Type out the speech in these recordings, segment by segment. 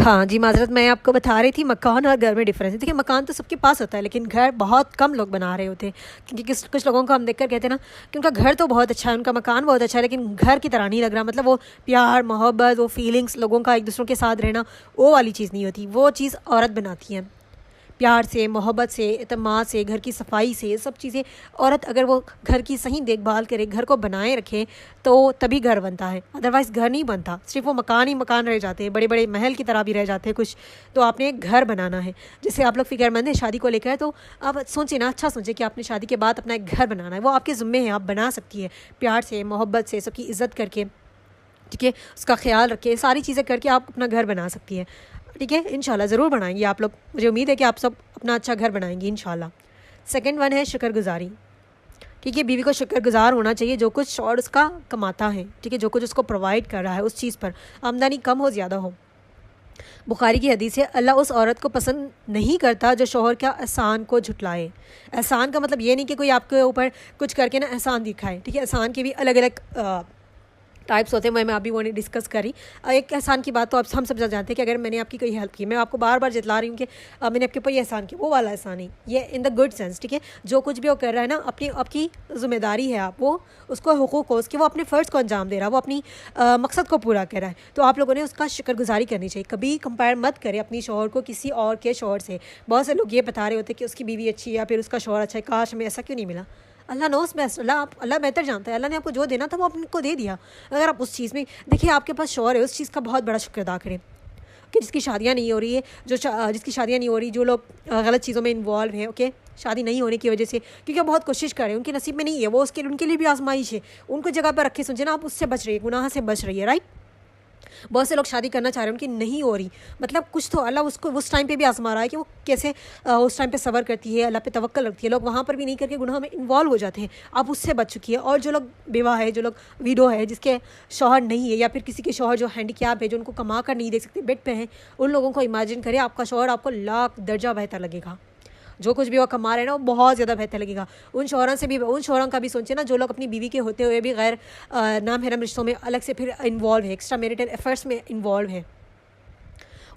हाँ जी, माज़रत मैं आपको बता रही थी मकान और घर में डिफ़रेंस है। देखिए मकान तो सबके पास होता है लेकिन घर बहुत कम लोग बना रहे होते हैं क्योंकि कुछ लोगों को हम देखकर कहते हैं ना कि उनका घर तो बहुत अच्छा है, उनका मकान बहुत अच्छा है लेकिन घर की तरह नहीं लग रहा। मतलब वो प्यार, मोहब्बत, वो फीलिंग्स लोगों का एक दूसरों के साथ रहना, वो वाली चीज़ नहीं होती। वो चीज़ औरत बनाती है, प्यार से, मोहब्बत से, एतमाद से, घर की सफाई से, ये सब चीज़ें। औरत अगर वो घर की सही देखभाल करे, घर को बनाए रखे तो तभी घर बनता है, अदरवाइज़ घर नहीं बनता। सिर्फ वो मकान ही मकान रह जाते हैं, बड़े बड़े महल की तरह भी रह जाते हैं कुछ। तो आपने एक घर बनाना है। जैसे आप लोग फ़िक्रमंद हैं शादी को लेकर, तो आप सोचें ना, अच्छा सोचें कि आपने शादी के बाद अपना एक घर बनाना है। वो आपके ज़िम्मे है, आप बना सकती है प्यार से, मोहब्बत से, सबकी इज़्ज़त करके, ठीक है, उसका ख्याल रखें, सारी चीज़ें करके आप अपना घर बना सकती है। ठीक है, इंशाल्लाह ज़रूर बनाएंगी आप लोग। मुझे उम्मीद है कि आप सब अपना अच्छा घर बनाएंगी इंशाल्लाह। सेकंड वन है शुक्रगुजारी। ठीक है, बीवी को शुक्रगुजार होना चाहिए जो कुछ और उसका कमाता है, ठीक है, जो कुछ उसको प्रोवाइड कर रहा है उस चीज़ पर, आमदनी कम हो ज़्यादा हो। बुखारी की हदीस है, अल्लाह उस औरत को पसंद नहीं करता जो शोहर का एहसान को झुटलाए। एहसान का मतलब ये नहीं कि कोई आपके ऊपर कुछ करके ना एहसान दिखाए। ठीक है, एहसान के भी अलग अलग टाइप्स होते हैं। मैं अभी वो नहीं डिस्कस करी। एक एहसान की बात तो आप हम सब जानते हैं कि अगर मैंने आपकी कोई हेल्प की, मैं आपको बार बार जतला रही हूँ कि मैंने आपके ऊपर ये एहसान किया, वो वाला एहसान नहीं, ये इन द गुड सेंस। ठीक है, जो कुछ भी वो कर रहा है ना, अपनी आपकी जिम्मेदारी है, आप वो उसको हुकूक हो उसके, वो अपने फ़र्ज़ को अंजाम दे रहा है, वो अपनी मकसद को पूरा कर रहा है, तो आप लोगों ने उसका शुक्रगुजारी करनी चाहिए। कभी कंपेयर मत करें अपनी शौहर को किसी और के शौहर से। बहुत से लोग ये बता रहे होते हैं कि उसकी बीवी अच्छी है या फिर उसका शौहर अच्छा है, काश हमें ऐसा क्यों नहीं मिला। अल्लाह नोस बेस्ट, अल्लाह बेहतर जानता है। अल्लाह ने आपको जो देना था वो आपको दे दिया। अगर आप उस चीज़ में देखिए, आपके पास शौहर है, उस चीज़ का बहुत बड़ा शुक्र अदा करें कि जिसकी शादियाँ नहीं हो रही है, जिसकी शादियाँ नहीं हो रही, जो लोग गलत चीज़ों में इन्वॉल्व हैं, ओके, शादी नहीं होने की वजह से, क्योंकि वो बहुत कोशिश कर रहे हैं, उनके नसीब में नहीं है वो, उसके उनके लिए भी आजमाइश है। उनको जगह पर रखे, सोचे ना, आप उससे बच रही है, गुनाह से बच रही है, राइट। बहुत से लोग शादी करना चाह रहे हैं, उनकी नहीं हो रही, मतलब कुछ तो अल्लाह उसको उस टाइम पे भी आजमा रहा है कि वो कैसे उस टाइम पे सब्र करती है, अल्लाह पे तवक्कल रखती है। लोग वहाँ पर भी नहीं करके गुनाह में इन्वॉल्व हो जाते हैं। आप उससे बच चुकी है। और जो लोग विवाह है, जो लोग विडो है, जिसके शौहर नहीं है, या फिर किसी के शौहर जो हैंडीकैप है, जो उनको कमा कर नहीं दे सकते, बेड पे हैं, उन लोगों को इमेजिन करें आपका शौहर आपको लाख दर्जा बेहतर लगेगा। जो कुछ भी वो कमा रहे हैं ना, वो बहुत ज़्यादा बेहतर लगेगा। उन शौहरों का भी सोचें ना, जो लोग अपनी बीवी के होते हुए भी गैर नामहरम रिश्तों में अलग से फिर इन्वॉल्व है, एक्स्ट्रा मैरिटल अफेयर्स में इन्वॉल्व है।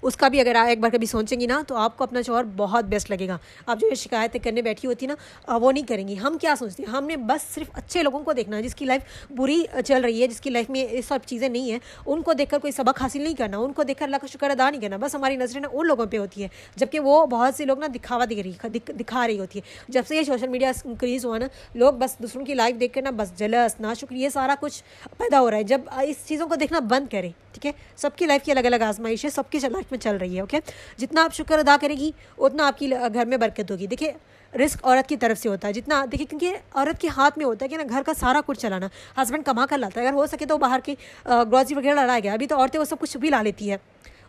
उसका भी अगर आप एक बार कभी सोचेंगी ना, तो आपको अपना शौहर बहुत बेस्ट लगेगा। आप जो ये शिकायतें करने बैठी होती ना, वो नहीं करेंगी। हम क्या सोचते हैं, हमने बस सिर्फ अच्छे लोगों को देखना है, जिसकी लाइफ बुरी चल रही है, जिसकी लाइफ में ये सब चीज़ें नहीं है, उनको देखकर कोई सबक हासिल नहीं करना, उनको देखकर अल्लाह का शुक्र अदा नहीं करना। बस हमारी नजरें ना उन लोगों पर होती है, जबकि वो बहुत से लोग ना दिखा रही होती है। जब से ये सोशल मीडिया इंक्रीज़ हुआ ना, लोग बस दूसरों की लाइफ देख कर ना बस जलस, नाशुक्र, ये सारा कुछ पैदा हो रहा है। जब इस चीज़ों को देखना बंद करें, ठीक है, सबकी लाइफ की अलग अलग आजमाइश है, सबकी लाइफ में चल रही है, ओके। जितना आप शुक्र अदा करेगी उतना आपकी घर में बरकत होगी। देखिए, रिस्क औरत की तरफ से होता है जितना, देखिए, क्योंकि औरत के हाथ में होता है कि ना घर का सारा कुछ चलाना। हस्बैंड कमा कर लाता है, अगर हो सके तो बाहर की ग्रॉसरी वगैरह लाया गया। अभी तो औरतें वो सब कुछ भी ला लेती है,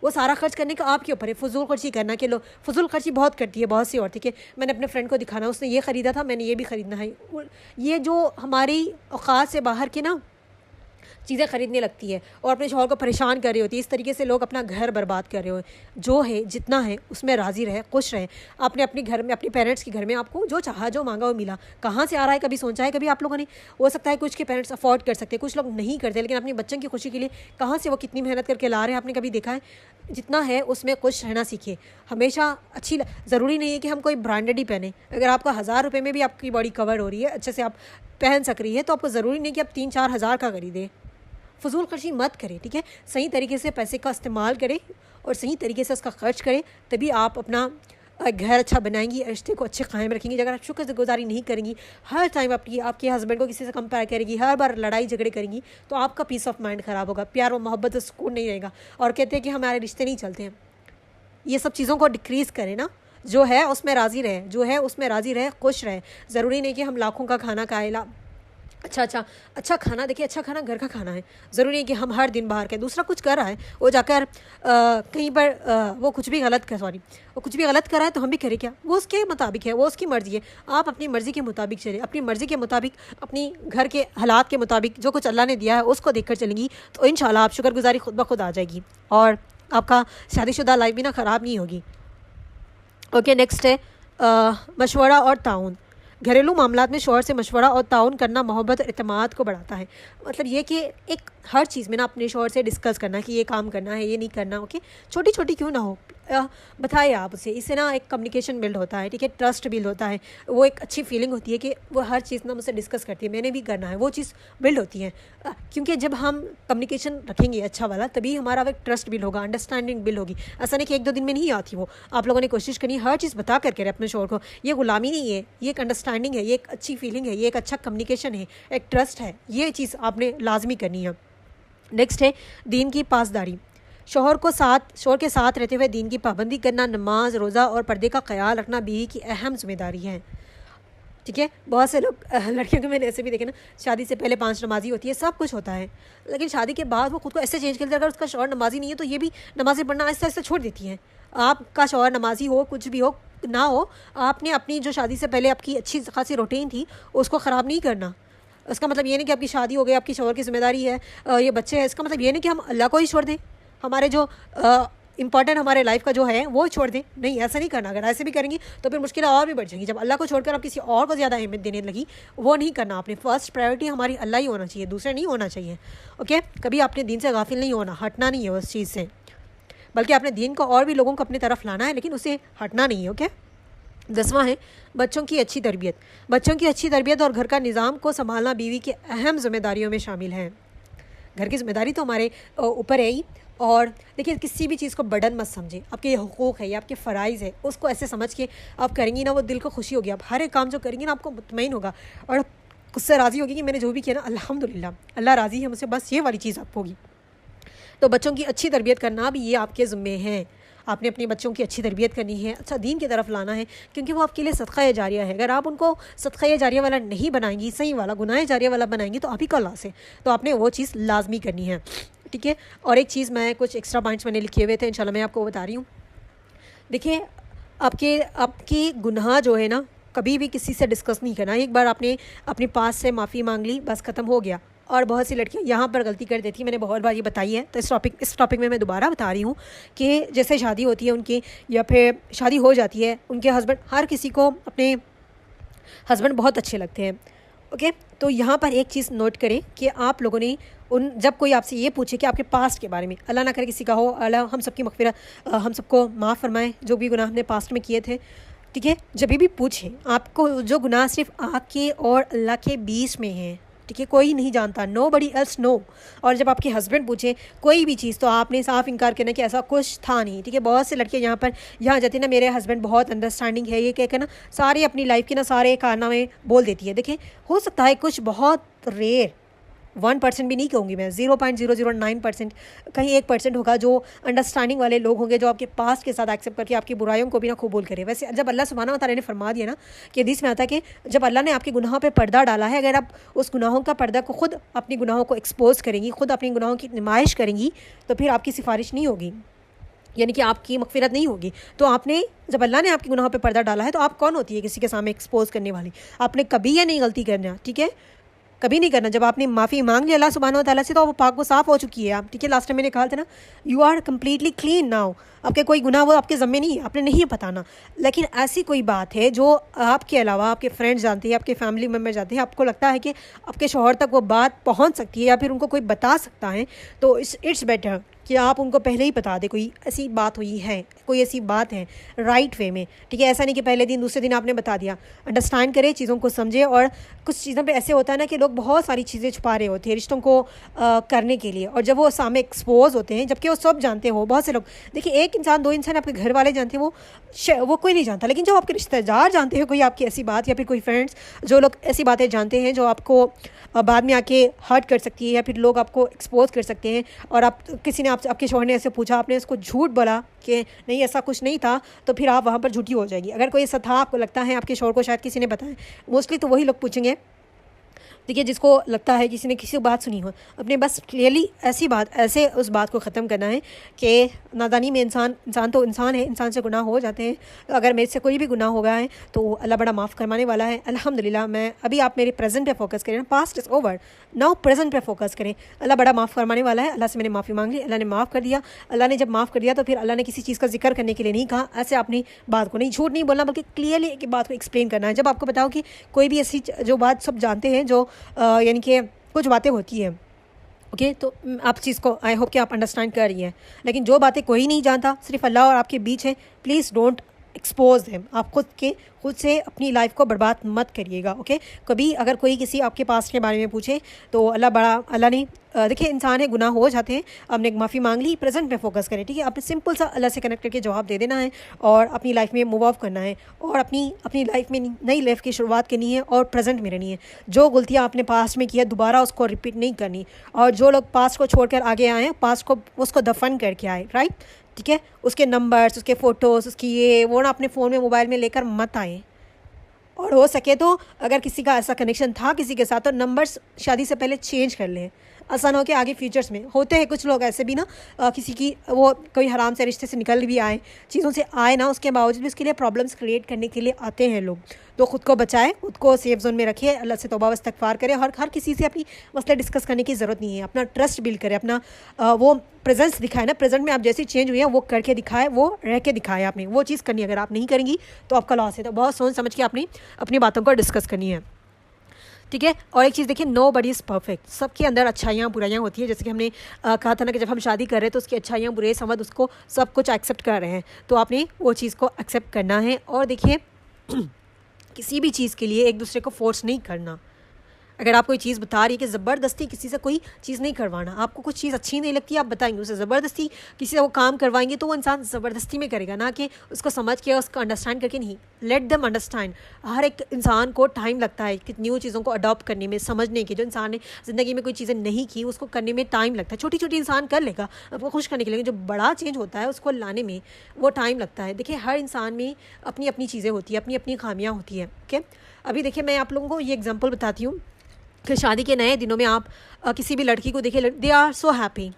वो सारा खर्च करने का आपके ऊपर है। फजूल खर्ची करना कि लो, फजूल खर्ची बहुत करती है बहुत सी औरतें कि मैंने अपने फ्रेंड को दिखाना, उसने ये ख़रीदा था, मैंने ये भी ख़रीदना है। ये जो हमारी औकात से बाहर की ना चीज़ें ख़रीदने लगती है और अपने शौहर को परेशान कर रही होती है। इस तरीके से लोग अपना घर बर्बाद कर रहे हो। जो है जितना है उसमें राज़ी रहे, खुश रहे। आपने अपने घर में, अपने पेरेंट्स के घर में आपको जो चाहा, जो मांगा वो मिला। कहाँ से आ रहा है कभी सोचा है? कभी आप लोगों ने, हो सकता है कुछ के पेरेंट्स अफोर्ड कर सकते हैं, कुछ लोग नहीं करते, लेकिन अपने बच्चों की खुशी के लिए कहाँ से वो कितनी मेहनत करके ला रहे हैं, आपने कभी देखा है? जितना है उसमें खुश रहना सीखिए हमेशा। ज़रूरी नहीं है कि हम कोई ब्रांडेड ही पहने। अगर आपका 1000 रुपये में भी आपकी बॉडी कवर हो रही है, अच्छे से आप पहन सक रही है, तो आपको ज़रूरी नहीं कि आप 3-4 हज़ार का खरीदें। फजूल खर्ची मत करें, ठीक है। सही तरीके से पैसे का इस्तेमाल करें और सही तरीके से उसका खर्च करें, तभी आप अपना घर अच्छा बनाएंगी, रिश्ते को अच्छे कायम रखेंगी। अगर आप शुक्रगुजारी नहीं करेंगी, हर टाइम आपके हस्बैंड को किसी से कंपेयर करेगी, हर बार लड़ाई झगड़े करेंगी, तो आपका पीस ऑफ माइंड ख़राब होगा, प्यार और मोहब्बत और सुकून नहीं रहेगा। और कहते हैं कि हमारे रिश्ते नहीं चलते हैं। ये सब चीज़ों को डिक्रीज़ करें ना, जो है उसमें राज़ी रहे, जो है उसमें राज़ी रहे, खुश रहे। ज़रूरी नहीं कि हम लाखों का खाना खाएं। अच्छा खाना, देखिए, अच्छा खाना घर का खाना है। ज़रूरी नहीं कि हम हर दिन बाहर के, दूसरा कुछ कर रहा है वो जाकर कहीं पर वो कुछ भी गलत कर रहा है, तो हम भी करें क्या? वो उसके मुताबिक है, वो उसकी मर्ज़ी है। आप अपनी मर्ज़ी के मुताबिक चलें, अपनी मर्ज़ी के मुताबिक, अपनी घर के हालात के मुताबिक, जो कुछ अल्लाह ने दिया है उसको देख कर चलेंगी, तो इंशाल्लाह आप शुक्रगुजारी खुद ब खुद आ जाएगी और आपका शादीशुदा लाइफ भी ना ख़राब नहीं होगी। ओके, नेक्स्ट है मशवरा और ताउन। घरेलू मामलात में शौहर से मशवरा और ताउन करना मोहब्बत और इत्मीनान को बढ़ाता है। मतलब ये कि एक हर चीज़ में ना अपने शौहर से डिस्कस करना कि ये काम करना है, ये नहीं करना, ओके, छोटी छोटी क्यों ना हो, बताइए आप उसे, इससे ना एक कम्युनिकेशन बिल्ड होता है, ठीक है, ट्रस्ट बिल्ड होता है, वो एक अच्छी फीलिंग होती है कि वो हर चीज़ ना मुझसे डिस्कस करती है, मैंने भी करना है, वो चीज़ बिल्ड होती है। क्योंकि जब हम कम्युनिकेशन रखेंगे अच्छा वाला, तभी हमारा एक ट्रस्ट बिल्ड होगा, अंडरस्टैंडिंग बिल्ड होगी। ऐसा नहीं कि एक दो दिन में नहीं आती वो, आप लोगों ने कोशिश करनी हर चीज़ बता करके अपने शौहर को। ये गुलामी नहीं है, ये एक अंडरस्टैंडिंग है, ये एक अच्छी फीलिंग है, ये एक अच्छा कम्युनिकेशन है, एक ट्रस्ट है, ये चीज़ आपने लाजमी करनी है। नेक्स्ट है दीन की पासदारी। शौहर के साथ रहते हुए दीन की पाबंदी करना, नमाज, रोज़ा और पर्दे का ख्याल रखना बीवी की अहम जिम्मेदारी है, ठीक है। बहुत से लोग लड़कियों को मैंने ऐसे भी देखे ना, शादी से पहले 5 नमाजी होती है, सब कुछ होता है, लेकिन शादी के बाद वो खुद को ऐसे चेंज कर देती है। अगर उसका शौहर नमाजी नहीं है तो ये भी नमाज़ें पढ़ना आहिस्ता आहिस्ता छोड़ देती हैं। आपका शौहर नमाजी हो, कुछ भी हो ना हो, आपने अपनी जो शादी से पहले आपकी अच्छी खासी रूटीन थी उसको ख़राब नहीं करना। इसका मतलब ये नहीं कि आपकी शादी हो गई, आपकी शौहर की जिम्मेदारी है, ये बच्चे हैं, इसका मतलब ये नहीं कि हम अल्लाह को ही छोड़ दें, हमारे जो इंपॉर्टेंट हमारे लाइफ का जो है वो छोड़ दें। नहीं, ऐसा नहीं करना। अगर ऐसे भी करेंगी तो फिर मुश्किलें और भी बढ़ जाएंगी। जब अल्लाह को छोड़कर आप किसी और को ज़्यादा अहमियत देने लगी, वो नहीं करना आपने। फर्स्ट प्रायोरिटी हमारी अल्लाह ही होना चाहिए, दूसरे नहीं होना चाहिए, ओके। कभी आपने दीन से गाफिल नहीं होना, हटना नहीं है उस चीज़ से, बल्कि आपने दीन को और भी लोगों को अपनी तरफ लाना है, लेकिन उसे हटना नहीं है, ओके। 10वां है बच्चों की अच्छी तरबियत। बच्चों की अच्छी तरबियत और घर का निज़ाम को संभालना बीवी की अहम जिम्मेदारियों में शामिल है। घर की जिम्मेदारी तो हमारे ऊपर है ही। और देखिए, किसी भी चीज़ को बर्डन मत समझे, आपके हुकूक है, ये आपके फ़राइज़ है, उसको ऐसे समझ के आप करेंगी ना, वो दिल को खुशी होगी। आप हर एक काम जो करेंगी ना, आपको मुतमईन होगा और खुद से राज़ी होगी कि मैंने जो भी किया ना, अल्हम्दुलिल्लाह, अल्लाह राज़ी है मुझसे, बस ये वाली चीज़ आपको होगी। तो बच्चों की अच्छी तरबियत करना भी ये आपके ज़िम्मे है। आपने अपने बच्चों की अच्छी तरबियत करनी है, अच्छा दीन की तरफ लाना है, क्योंकि वो आपके लिए सदका जारिया है। अगर आप उनको सदका जारिया वाला नहीं बनाएंगी, सही वाला गुनाह जारिया वाला बनाएंगी, तो आप ही का लॉस है। तो आपने वो चीज़ लाजमी करनी है, ठीक है। और एक चीज़, मैं कुछ एक्स्ट्रा पॉइंट्स मैंने लिखे हुए थे, इंशाल्लाह मैं आपको बता रही हूँ। देखिए, आपकी गुनाह जो है ना, कभी भी किसी से डिस्कस नहीं करना। एक बार आपने अपने पास से माफ़ी मांग ली, बस ख़त्म हो गया। और बहुत सी लड़कियां यहाँ पर गलती कर देती, मैंने बहुत बार ये बताई है, तो इस टॉपिक में मैं दोबारा बता रही हूँ कि जैसे शादी होती है उनकी, या फिर शादी हो जाती है, उनके हस्बैंड, हर किसी को अपने हस्बैंड बहुत अच्छे लगते हैं, ओके। तो यहाँ पर एक चीज़ नोट करें कि आप लोगों ने जब कोई आपसे ये पूछे कि आपके पास्ट के बारे में, अल्लाह ना करे किसी का हो, अल्लाह हम सबकी मग़फ़िरत, हम सबको माफ़ फरमाए जो भी गुनाह हमने पास्ट में किए थे, ठीक है। जब भी पूछे आपको, जो गुनाह सिर्फ आपके और अल्लाह के बीच में है, ठीक है, कोई नहीं जानता, नो बडी एल्स नो। और जब आपके हस्बैंड पूछे कोई भी चीज़, तो आपने साफ इनकार करना कि ऐसा कुछ था नहीं, ठीक है। बहुत से लड़कियां यहाँ जाती है ना, मेरे हस्बैंड बहुत अंडरस्टैंडिंग है, ये कहकर ना सारे अपनी लाइफ के ना सारे कारनामे बोल देती है। देखिए, हो सकता है कुछ बहुत रेयर 1% भी नहीं कहूँगी मैं, 0.009%, कहीं 1% होगा जो अंडरस्टैंडिंग वाले लोग होंगे, जो आपके पास्ट के साथ एक्सेप्ट करके आपकी बुराइयों को भी ना कबूल करे। वैसे जब अल्लाह सुब्हानहू व तआला ने फरमा दिया ना कि हदीस में आता है कि जब अल्लाह ने आपके गुनाहों पे पर्दा डाला है, अगर आप उस गुनाहों का पर्दा को खुद अपनी गुनाहों को एक्सपोज करेंगी, खुद अपनी गुनाहों की नुमाइश करेंगी, तो फिर आपकी सिफारिश नहीं होगी, यानी कि आपकी मग़फ़िरत नहीं होगी। तो आपने, जब अल्लाह ने आपके गुनाहों पे पर्दा डाला है, तो आप कौन होती है किसी के सामने एक्सपोज करने वाली? आपने कभी ये नहीं गलती करना, ठीक है, कभी नहीं करना। जब आपने माफ़ी मांग ली अल्लाह सुब्हानहू व तआला से, तो वो पाक, वो साफ़ हो चुकी है आप, ठीक है। लास्ट टाइम मैंने कहा था ना, you are completely clean now. आपके कोई गुनाह वो आपके ज़म्मे नहीं है, आपने नहीं बताना। लेकिन ऐसी कोई बात है जो आपके अलावा आपके फ्रेंड्स जानते हैं, आपके फैमिली मेम्बर जानते हैं, आपको लगता है कि आपके शौहर तक वो बात पहुंच सकती है, या फिर उनको कोई बता सकता है, तो इट्स बेटर कि आप उनको पहले ही बता दें कोई ऐसी बात हुई है, कोई ऐसी बात है, राइट वे में, ठीक है। ऐसा नहीं कि पहले दिन दूसरे दिन आपने बता दिया। अंडरस्टैंड करें, चीज़ों को समझे। और कुछ चीज़ों पे ऐसे होता है ना कि लोग बहुत सारी चीज़ें छुपा रहे होते हैं रिश्तों को करने के लिए, और जब वो सामने एक्सपोज होते हैं, जबकि वो सब जानते हो। बहुत से लोग, देखिए, एक इंसान, दो इंसान आपके घर वाले जानते हैं, वो कोई नहीं जानता, लेकिन जो आपके रिश्तेदार जानते हैं कोई आपकी ऐसी बात, या फिर कोई फ्रेंड्स, जो लोग ऐसी बातें जानते हैं जो आपको बाद में आके हर्ट कर सकती है, या फिर लोग आपको एक्सपोज कर सकते हैं। और आप, किसी ने आपके शौहर ने ऐसे पूछा, आपने उसको झूठ बोला कि नहीं ऐसा कुछ नहीं था, तो फिर आप वहाँ पर झूठी हो जाएगी। अगर कोई ऐसा था, आपको लगता है आपके शौहर को शायद किसी ने बताया, मोस्टली तो वही लोग पूछेंगे देखिए, जिसको लगता है किसी ने किसी की बात सुनी हो, अपने बस क्लियरली ऐसे उस बात को ख़त्म करना है कि नादानी में इंसान तो इंसान है, इंसान से गुनाह हो जाते हैं। अगर मेरे से कोई भी गुनाह हो गया है तो अल्लाह बड़ा माफ़ करवाने वाला है, अल्हम्दुलिल्लाह। मैं अभी आप मेरे प्रेजेंट पे फोकस करें, past is over, now present पे फोकस करें। अल्लाह बड़ा माफ़ करवाने वाला है। अल्लाह से मैंने माफ़ी मांग ली, अल्लाह ने माफ़ कर दिया। अल्लाह ने जब माफ़ कर दिया तो फिर अल्लाह ने किसी चीज़ का जिक्र करने के लिए नहीं कहा। ऐसे आपने बात को नहीं, झूठ नहीं बोलना, बल्कि क्लियरली एक बात को एक्सप्लेन करना है। जब आपको बताओ कि कोई भी ऐसी जो बात सब जानते हैं, जो यानी कि कुछ बातें होती हैं, ओके, तो आप चीज़ को आई होप कि आप अंडरस्टैंड कर रही हैं। लेकिन जो बातें कोई नहीं जानता, सिर्फ अल्लाह और आपके बीच है, प्लीज़ डोंट एक्सपोज देम। आप खुद से अपनी लाइफ को बर्बाद मत करिएगा, ओके। कभी अगर कोई किसी आपके पास के बारे में पूछे तो अल्लाह ने देखिए, इंसान है, गुनाह हो जाते हैं। आपने माफ़ी मांग ली, प्रेजेंट पे फोकस करें, ठीक है। आपने सिंपल सा अल्लाह से कनेक्ट करके जवाब दे देना है और अपनी लाइफ में मूव ऑफ करना है और अपनी लाइफ में नई लाइफ की शुरुआत करनी है और प्रेजेंट में रहनी है। जो गलतियाँ आपने पास्ट में की है दोबारा उसको रिपीट नहीं करनी। और जो लोग पास्ट को छोड़कर आगे आए हैं, पास्ट को उसको दफन करके आए, राइट, ठीक है। उसके नंबर्स, उसके फ़ोटोज़, उसकी ये वो ना अपने फ़ोन में, मोबाइल में लेकर मत आए। और हो सके तो अगर किसी का ऐसा कनेक्शन था किसी के साथ, तो नंबर्स शादी से पहले चेंज कर लें, आसान हो के आगे फ्यूचर्स में। होते हैं कुछ लोग ऐसे भी ना, किसी की वो कोई हराम से रिश्ते से निकल भी आए, चीज़ों से आए ना, उसके बावजूद भी उसके लिए प्रॉब्लम्स क्रिएट करने के लिए आते हैं लोग। तो ख़ुद को बचाएं, खुद को सेफ जोन में रखिए, अल्लाह से तौबा इस्तगफार करें। हर किसी से अपनी मसले डिस्कस करने की ज़रूरत नहीं है। अपना ट्रस्ट बिल्ड करें, अपना वो प्रेजेंस दिखाए ना, प्रेजेंट में आप जैसी चेंज हुई है वो करके दिखाए, वो रह के दिखाए। आपने वो चीज़ करनी है, अगर आप नहीं करेंगी तो आपका लॉस है। तो बहुत सोच समझ के आपने अपनी बातों को डिस्कस करनी है, ठीक है। और एक चीज़ देखिए, नो बडी इज़ परफेक्ट। सबके अंदर अच्छाइयाँ बुराइयाँ होती है। जैसे कि हमने कहा था ना कि जब हम शादी कर रहे हैं तो उसकी अच्छाइयाँ बुरे समझ उसको सब कुछ एक्सेप्ट कर रहे हैं, तो आपने वो चीज़ को एक्सेप्ट करना है। और देखिए किसी भी चीज़ के लिए एक दूसरे को फोर्स नहीं करना। अगर आप कोई चीज़ बता रही है कि ज़बरदस्ती किसी से कोई चीज़ नहीं करवाना। आपको कुछ चीज़ अच्छी नहीं लगती, आप बताएंगे, उसे ज़बरदस्ती किसी से वो काम करवाएंगे तो वो इंसान ज़बरदस्ती में करेगा, ना कि उसको समझ के उसको अंडरस्टैंड करके नहीं। Let them understand. हर एक इंसान को टाइम लगता है कि न्यू चीज़ों को अडॉप्ट करने में, समझने की। जो इंसान ने ज़िंदगी में कोई चीज़ें नहीं की उसको करने में टाइम लगता है। छोटी छोटी इंसान कर लेगा आपको खुश करने के लिए, जो बड़ा चेंज होता है उसको लाने में वो टाइम लगता है। देखिए, हर इंसान में अपनी अपनी चीज़ें होती हैं, अपनी अपनी खामियाँ होती हैं, ओके। अभी देखिए, मैं आप लोगों को ये एग्जाम्पल बताती हूँ कि शादी के नए दिनों में आप किसी भी लड़की को देखिए, दे आर सो हैप्पी,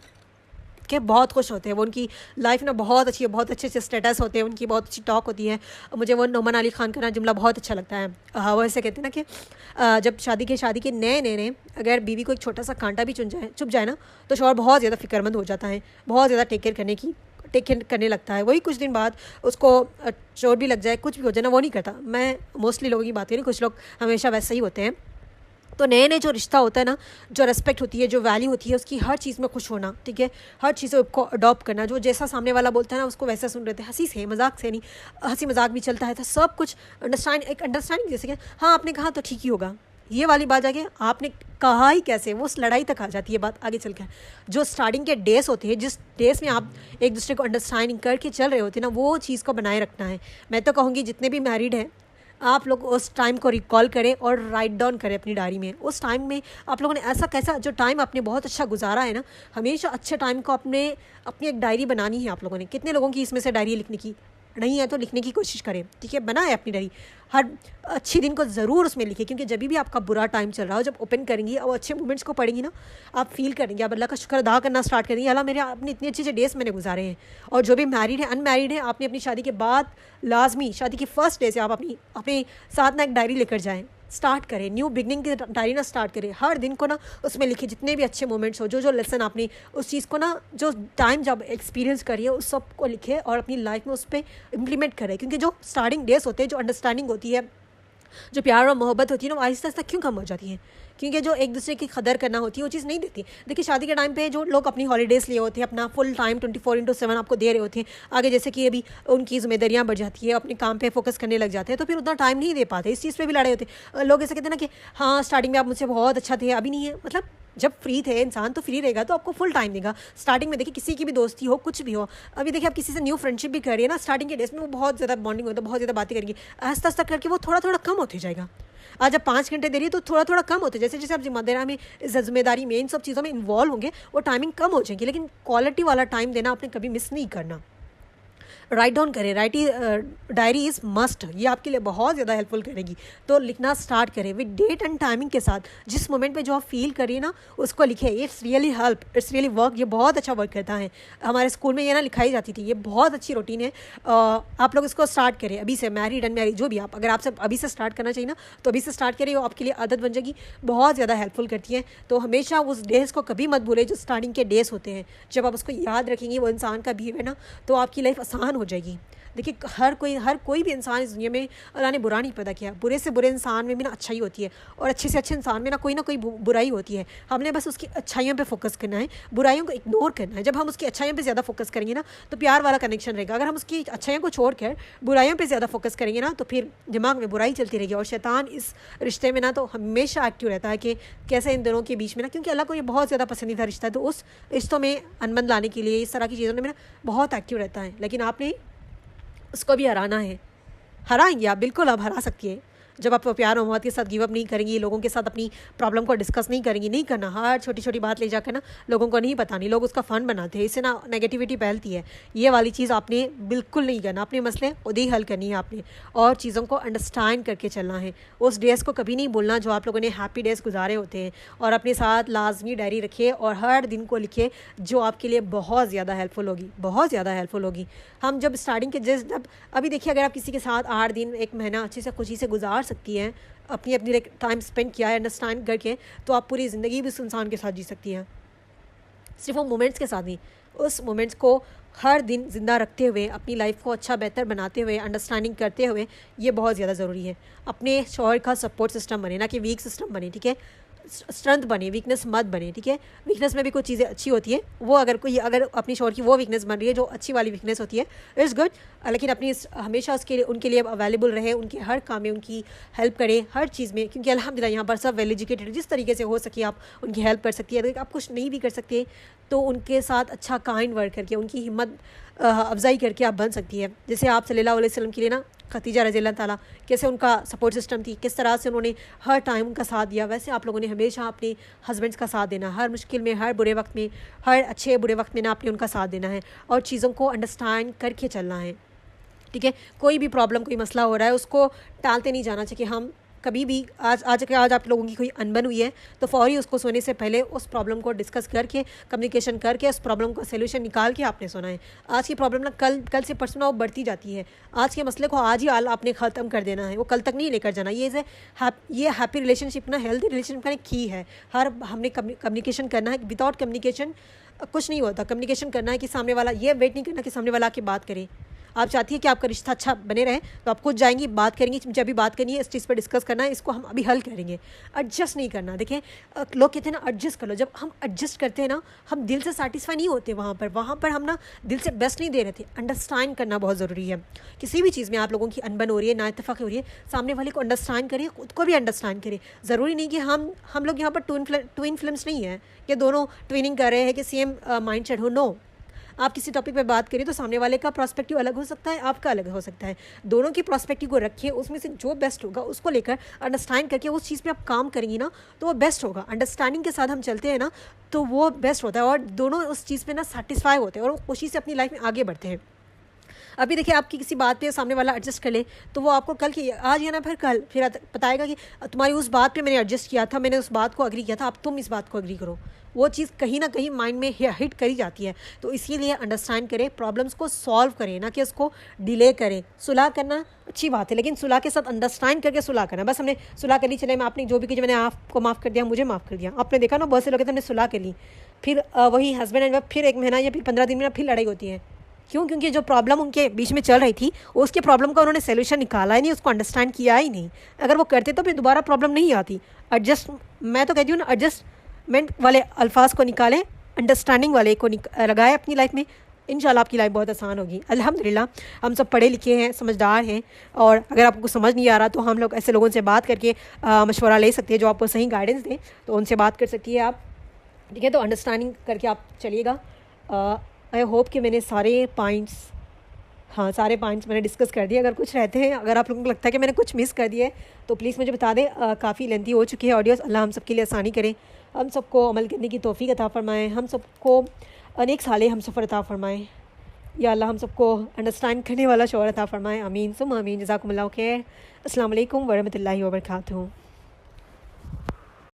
कि बहुत खुश होते हैं वो। उनकी लाइफ ना बहुत अच्छी है, बहुत अच्छे अच्छे स्टेटस होते हैं, उनकी बहुत अच्छी टॉक होती है। मुझे वो नोमान अली खान का ना जुमला बहुत अच्छा लगता है। वो ऐसे कहते हैं ना कि जब शादी के नए अगर बीवी को एक छोटा सा कांटा भी चुभ जाए ना, तो शौहर बहुत ज़्यादा फिक्रमंद हो जाता है, बहुत ज़्यादा टेक केयर करने लगता है। वही कुछ दिन बाद उसको चोट भी लग जाए, कुछ भी हो जाए ना, वो नहीं करता। मैं मोस्टली लोगों की बात करी, कुछ लोग हमेशा वैसे ही होते हैं। तो नए जो रिश्ता होता है ना, जो रेस्पेक्ट होती है, जो वैल्यू होती है, उसकी हर चीज़ में खुश होना, ठीक है। हर चीज़ को अडॉप्ट करना, जो जैसा सामने वाला बोलता है ना उसको वैसा सुन रहे थे, हंसी से मजाक से नहीं, हंसी मजाक भी चलता है, तो सब कुछ अंडरस्टैंडिंग जैसे कि हाँ आपने कहा तो ठीक ही होगा, ये वाली बात जाके आपने कहा ही कैसे, वो उस लड़ाई तक आ जाती है बात आगे चल कर। जो स्टार्टिंग के डेज होते हैं, जिस डेज में आप एक दूसरे को अंडरस्टैंडिंग करके चल रहे होते हैं ना, वो चीज़ को बनाए रखना है। मैं तो कहूँगी जितने भी मैरिड हैं, आप लोग उस टाइम को रिकॉल करें और राइट डाउन करें अपनी डायरी में। उस टाइम में आप लोगों ने ऐसा कैसा जो टाइम आपने बहुत अच्छा गुजारा है ना, हमेशा अच्छे टाइम को अपनी एक डायरी बनानी है आप लोगों ने। कितने लोगों की इसमें से डायरी लिखने की नहीं है तो लिखने की कोशिश करें, ठीक है। बनाए अपनी डायरी, हर अच्छे दिन को ज़रूर उसमें लिखिए, क्योंकि जब भी आपका बुरा टाइम चल रहा हो, जब ओपन करेंगी और अच्छे मोमेंट्स को पढ़ेंगी ना, आप फील करेंगे, आप अल्लाह का शुक्र अदा करना स्टार्ट करेंगे, अल्लाह मेरे अपने इतने अच्छे डेज मैंने गुजारे हैं। और जो भी मैरिड है, अनमैरिड है, आपने अपनी शादी के बाद लाजमी शादी की फ़र्स्ट डे से आप अपने साथ ना एक डायरी लेकर जाएँ, स्टार्ट करें, न्यू बिगनिंग की डायरी ना स्टार्ट करें। हर दिन को ना उसमें लिखिए जितने भी अच्छे मोमेंट्स हो, जो लेसन आपने उस चीज़ को ना, जो टाइम जब एक्सपीरियंस करिए उस सब को लिखे और अपनी लाइफ में उस पर इम्प्लीमेंट करें। क्योंकि जो स्टार्टिंग डेज होते हैं, जो अंडरस्टैंडिंग होती है, जो प्यार और मोहब्बत होती है ना, वो आहिस्ता आहिस्ता क्यों कम हो जाती है, क्योंकि जो एक दूसरे की कदर करना होती है वो चीज़ नहीं देती। देखिए, शादी के टाइम पे जो लोग अपनी हॉलीडेज़ लिए होते हैं, अपना फुल टाइम 24/7 आपको दे रहे होते हैं, आगे जैसे कि अभी उनकी जिम्मेदारियां बढ़ जाती है, अपने काम पे फोकस करने लग जाते हैं, तो फिर उतना टाइम नहीं दे पाते। इस चीज़ पे भी लड़ाई होती है। लोग ऐसे कहते हैं ना कि हाँ स्टार्टिंग में आप मुझसे बहुत अच्छा थे, अभी नहीं है। मतलब जब फ्री थे इंसान तो फ्री रहेगा तो आपको फुल टाइम देगा। स्टार्टिंग में देखिए किसी की भी दोस्ती हो, कुछ भी हो, अभी देखिए आप किसी से न्यू फ्रेंडशिप भी कर रही है ना, स्टार्टिंग के डेज में वो बहुत ज़्यादा बॉन्डिंग होता है, बहुत ज़्यादा बातें करेंगी, आहिस्ता आहिस्ता करके वो थोड़ा थोड़ा कम होते जाएगा। आज आप 5 घंटे दे रही है तो थोड़ा थोड़ा कम होते, जैसे जैसे आप जिम्मेदारी में इन सब चीज़ों में इन्वॉल्व होंगे, वो टाइमिंग कम हो जाएगी। लेकिन क्वालिटी वाला टाइम देना आपने कभी मिस नहीं करना। राइट डाउन करें। डायरी इज़ मस्ट, ये आपके लिए बहुत ज़्यादा हेल्पफुल करेगी। तो लिखना स्टार्ट करें विद डेट एंड टाइमिंग के साथ। जिस मोमेंट पे जो आप फील करिए ना उसको लिखें। It's really help, it's really work, ये बहुत अच्छा वर्क करता है। हमारे स्कूल में ये ना लिखाई जाती थी, ये बहुत अच्छी रूटीन है। आप लोग इसको स्टार्ट करें अभी से, मैरिड अनमैरिड जो भी आप, अगर आपसे अभी से स्टार्ट करना चाहिए ना तो अभी से स्टार्ट करिए, वो आपके लिए आदत बन जाएगी, बहुत ज़्यादा हेल्पफुल करती है। तो हमेशा उस डेज़ को कभी मत भूलें जो स्टार्टिंग के डेज़ होते हैं। जब आप उसको याद रखेंगे वो इंसान का बिहेवियर ना, तो आपकी लाइफ आसान हो जाएगी। देखिए हर कोई भी इंसान इस दुनिया में अल्लाह ने बुरा नहीं पैदा किया। बुरे से बुरे इंसान में भी ना अच्छाई होती है, और अच्छे से अच्छे इंसान में ना कोई बुराई होती है। हमने बस उसकी अच्छाइयों पे फोकस करना है, बुराइयों को इग्नोर करना है। जब हम उसकी अच्छाइयों पे ज़्यादा फोकस करेंगे ना तो प्यार वाला कनेक्शन रहेगा। अगर हम उसकी अच्छाइयों को छोड़कर बुराइयों पे ज़्यादा फोकस करेंगे ना तो फिर दिमाग में बुराई चलती रहेगी। और शैतान इस रिश्ते में ना तो हमेशा एक्टिव रहता है कि कैसे इन दोनों के बीच में ना, क्योंकि अल्लाह को ये बहुत ज़्यादा पसंदीदा रिश्ता है, तो उस रिश्तों में अनबन लाने के लिए इस तरह की चीज़ों में ना बहुत एक्टिव रहता है। लेकिन आपने उसको भी हराना है। हराएंगे आप, बिल्कुल आप हरा सकती है जब आप प्यार और मोहब्बत के साथ गिव अप नहीं करेंगी, लोगों के साथ अपनी प्रॉब्लम को डिस्कस नहीं करेंगी। नहीं करना, हर छोटी छोटी बात ले जाकर ना लोगों को नहीं बतानी, लोग उसका फ़न बनाते हैं, इससे ना नेगेटिविटी फैलती है। ये वाली चीज़ आपने बिल्कुल नहीं करना। अपने मसले खुद ही हल करनी है आपने, और चीज़ों को अंडरस्टैंड करके चलना है। उस डेज़ को कभी नहीं भूलना जो आप लोगों ने हैप्पी डेज़ गुजारे होते हैं। और अपने साथ लाजमी डायरी रखिए और हर दिन को लिखिए, जो आपके लिए बहुत ज़्यादा हेल्पफुल होगी, बहुत ज़्यादा हेल्पफुल होगी। हम जब स्टार्टिंग के जब अभी देखिए, अगर आप किसी के साथ 8 दिन 1 महीना अच्छे से खुशी से गुजार सकती हैं, अपनी टाइम स्पेंड किया है अंडरस्टैंड करके, तो आप पूरी ज़िंदगी भी उस इंसान के साथ जी सकती हैं। सिर्फ वो मोमेंट्स के साथ नहीं, उस मोमेंट्स को हर दिन ज़िंदा रखते हुए, अपनी लाइफ को अच्छा बेहतर बनाते हुए, अंडरस्टैंडिंग करते हुए, ये बहुत ज़्यादा ज़रूरी है। अपने शौहर का सपोर्ट सिस्टम बने, ना कि वीक सिस्टम बने, ठीक है। स्ट्रेंथ बने, वीकनेस मत बने, ठीक है। वीकनेस में भी कुछ चीज़ें अच्छी होती है, वो अगर अपनी शौहर की वो वीकनेस बन रही है जो अच्छी वाली वीकनेस होती है, इट्स गुड। लेकिन अपनी हमेशा उनके लिए अवेलेबल रहे, उनके हर काम में उनकी हेल्प करें, हर चीज़ में, क्योंकि अल्हम्दुलिल्लाह यहाँ पर सब वेल एजुकेटेड, जिस तरीके से हो सके आप उनकी हेल्प कर सकती है। अगर आप कुछ नहीं भी कर सकते तो उनके साथ अच्छा काइंड वर्ड करके, उनकी हिम्मत अफजाई करके आप बन सकती है। जैसे आप सल्लल्लाहु अलैहि वसल्लम के लिए ना खदीजा रज़ी अल्लाह ताला, कैसे उनका सपोर्ट सिस्टम थी, किस तरह से उन्होंने हर टाइम उनका साथ दिया, वैसे आप लोगों ने हमेशा अपने हस्बैंड्स का साथ देना। हर मुश्किल में, हर बुरे वक्त में, हर अच्छे बुरे वक्त में ना आपने उनका साथ देना है और चीज़ों को अंडरस्टैंड करके चलना है, ठीक है। कोई भी प्रॉब्लम, कोई मसला हो रहा है, उसको टालते नहीं जाना चाहिए। हम कभी भी आज आप लोगों की कोई अनबन हुई है तो फ़ौरी उसको सोने से पहले उस प्रॉब्लम को डिस्कस करके, कम्युनिकेशन करके उस प्रॉब्लम का सोल्यूशन निकाल के आपने सोना है। आज की प्रॉब्लम ना कल से परसों ना वो बढ़ती जाती है। आज के मसले को आज ही आपने ख़त्म कर देना है, वो कल तक नहीं लेकर जाना। ये हैप्पी रिलेशनशिप ना, हेल्दी रिलेशनशिप का एक की है। हमने कम्युनिकेशन करना है। विदाउट कम्युनिकेशन कुछ नहीं होता। कम्युनिकेशन करना है कि सामने वाला, ये वेट नहीं करना कि सामने वाला आके बात करे। आप चाहती है कि आपका रिश्ता अच्छा बने रहे तो आप खुद जाएंगी, बात करेंगी, जब भी बात करनी है, इस चीज़ पर डिस्कस करना है, इसको हम अभी हल करेंगे। एडजस्ट नहीं करना। देखें, लोग कहते हैं ना एडजस्ट कर लो। जब हम एडजस्ट करते हैं ना, हम दिल से सेटिस्फाई नहीं होते। वहाँ पर हम ना दिल से बेस्ट नहीं दे रहे थे। अंडरस्टैंड करना बहुत ज़रूरी है। किसी भी चीज़ में आप लोगों की अनबन हो रही है, नाइतफाक़ी हो रही है, सामने वाले को अंडरस्टैंड करें, खुद को भी अंडरस्टैंड करें। ज़रूरी नहीं कि हम लोग यहाँ पर ट्विन फिल्म्स नहीं है कि दोनों ट्विनिंग कर रहे हैं कि सेम माइंड सेट हो। नो, आप किसी टॉपिक पे बात करिए तो सामने वाले का पर्सपेक्टिव अलग हो सकता है, आपका अलग हो सकता है। दोनों की पर्सपेक्टिव को रखिए, उसमें से जो बेस्ट होगा उसको लेकर अंडरस्टैंड करके उस चीज़ पे आप काम करेंगी ना तो वो बेस्ट होगा। अंडरस्टैंडिंग के साथ हम चलते हैं ना तो वो बेस्ट होता है और दोनों उस चीज़ पे ना सेटिस्फाई होते हैं और खुशी से अपनी लाइफ में आगे बढ़ते हैं। अभी देखिए, आपकी किसी बात पे सामने वाला एडजस्ट कर ले तो वो आपको कल की आज या ना फिर बताएगा कि तुम्हारी उस बात पे मैंने एडजस्ट किया था, मैंने उस बात को अग्री किया था, अब तुम इस बात को अग्री करो। वो चीज़ कहीं ना कहीं माइंड में हिट करी जाती है। तो इसीलिए अंडरस्टैंड करें, प्रॉब्लम्स को सॉल्व करें, ना कि उसको डिले करें। सुलह करना अच्छी बात है, लेकिन सुलह के साथ अंडरस्टैंड करके सुलह करना। बस हमने सुलह कर ली, चले मैं आपने जो भी की, मैंने आपको माफ़ कर दिया, मुझे माफ़ कर दिया। आपने देखा ना, बहुत से लोग कहते हैं हमने सुलह कर ली, फिर वही हस्बैंड एंड वाइफ फिर 1 महीना या फिर 15 दिन में फिर लड़ाई होती है। क्यों? क्योंकि जो प्रॉब्लम उनके बीच में चल रही थी उसके प्रॉब्लम का उन्होंने सोल्यूशन निकाला ही नहीं, उसको अंडरस्टैंड किया ही नहीं। अगर वो करते तो फिर दोबारा प्रॉब्लम नहीं आती। मैं तो कहती हूँ ना, एडजस्टमेंट वाले अल्फाज को निकालें, अंडरस्टैंडिंग वाले को लगाएं अपनी लाइफ में। इंशाल्लाह आपकी लाइफ बहुत आसान होगी। अल्हम्दुलिल्लाह हम सब पढ़े लिखे हैं, समझदार हैं, और अगर आपको समझ नहीं आ रहा तो हम लोग ऐसे लोगों से बात करके मशवरा ले सकते हैं जो आपको सही गाइडेंस दें, तो उनसे बात कर सकती है आप, ठीक है। तो अंडरस्टैंडिंग करके आप चलिएगा। आई होप कि मैंने सारे पॉइंट्स मैंने डिस्कस कर दिए। अगर कुछ रहते हैं, अगर आप लोगों को लगता है कि मैंने कुछ मिस कर दिया है तो प्लीज़ मुझे बता दें। काफ़ी लेंथी हो चुकी है ऑडियोज़। अल्लाह हम सब के लिए आसानी करे, हम सबको अमल करने की तौफीक अता फ़रमाएँ, हम सबको अनेक साले हम सफ़र अता फ़रमाएँ। या अल्लाह हम सबको अंडरस्टैंड करने वाला शौहर अता फ़रमाए। आमीन सुम आमीन। जज़ाकुमुल्लाह खैर। अस्सलाम वालेकुम वरहमतुल्लाहि वबरकातुहू।